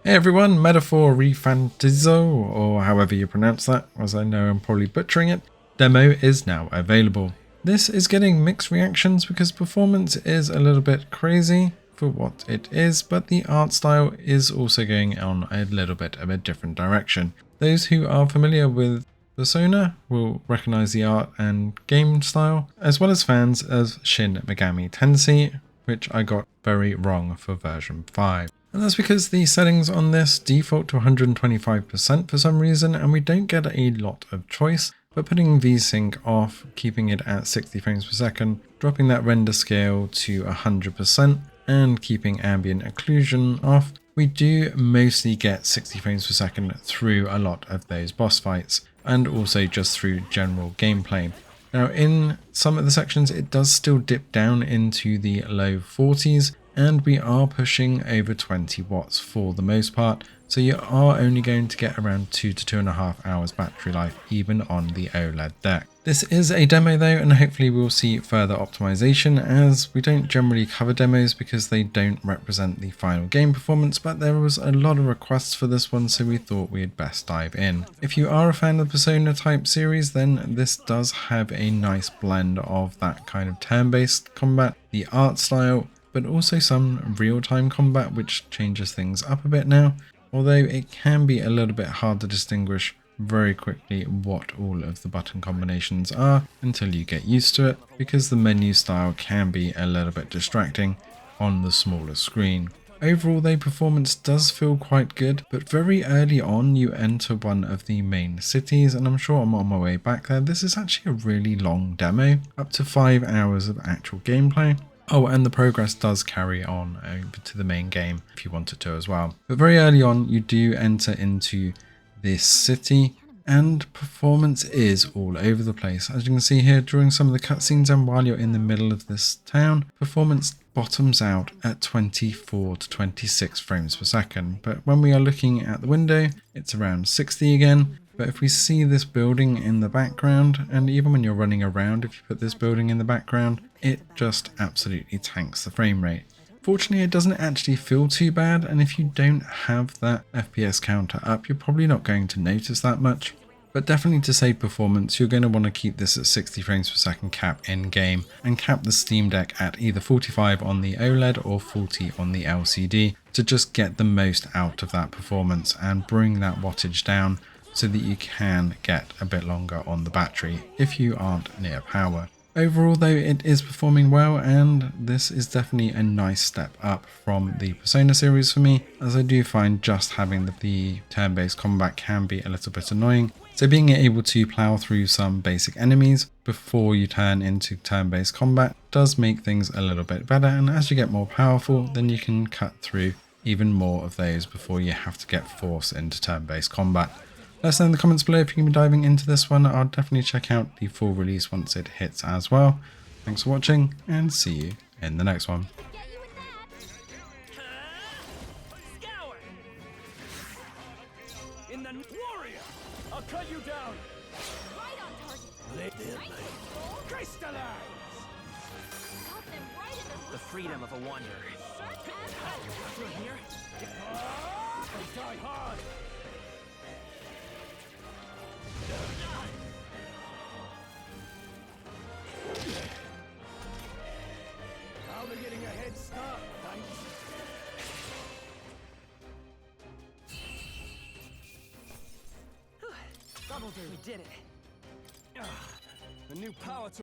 Hey everyone, Metaphor ReFantazio, or however you pronounce that, as I know I'm probably butchering it, demo is now available. This is getting mixed reactions because performance is a little bit crazy for what it is, but the art style is also going on a little bit of a different direction. Those who are familiar with Persona will recognize the art and game style, as well as fans of Shin Megami Tensei, which I got very wrong for version 5. And that's because the settings on this default to 125% for some reason, and we don't get a lot of choice. But putting VSync off, keeping it at 60 frames per second, dropping that render scale to 100%, and keeping ambient occlusion off, we do mostly get 60 frames per second through a lot of those boss fights, and also just through general gameplay. Now in some of the sections it does still dip down into the low 40s, and we are pushing over 20 watts for the most part, so you are only going to get around 2 to 2.5 hours battery life even on the OLED deck. This is a demo though, and hopefully we'll see further optimization, as we don't generally cover demos because they don't represent the final game performance, but there was a lot of requests for this one, so we thought we'd best dive in. If you are a fan of the Persona type series, then this does have a nice blend of that kind of turn-based combat, the art style, but also some real-time combat which changes things up a bit now, although it can be a little bit hard to distinguish very quickly what all of the button combinations are until you get used to it, because the menu style can be a little bit distracting on the smaller screen. Overall though, performance does feel quite good, but very early on you enter one of the main cities, and I'm sure I'm on my way back there. This is actually a really long demo, up to 5 hours of actual gameplay. Oh, and the progress does carry on over to the main game if you wanted to as well. But very early on you do enter into this city, and performance is all over the place. As you can see here, during some of the cutscenes and while you're in the middle of this town, performance bottoms out at 24 to 26 frames per second. But when we are looking at the window, it's around 60 again. But if we see this building in the background, and even when you're running around, if you put this building in the background, it just absolutely tanks the frame rate. Fortunately, it doesn't actually feel too bad, and if you don't have that FPS counter up, you're probably not going to notice that much. But definitely to save performance, you're going to want to keep this at 60 frames per second cap in game, and cap the Steam Deck at either 45 on the OLED or 40 on the LCD to just get the most out of that performance and bring that wattage down so that you can get a bit longer on the battery if you aren't near power. Overall though, it is performing well, and this is definitely a nice step up from the Persona series for me, as I do find just having the turn-based combat can be a little bit annoying. So being able to plow through some basic enemies before you turn into turn-based combat does make things a little bit better, and as you get more powerful then you can cut through even more of those before you have to get forced into turn-based combat. Let us know in the comments below if you can be diving into this one. I'll definitely check out the full release once it hits as well. Thanks for watching, and see you in the next one. In the warrior, I'll cut you down. Right on target. Nice. Crystallize. Got them right in The freedom of a wanderer. Through here. Die hard. Now they're getting a head start. Thanks. We did it. The new power to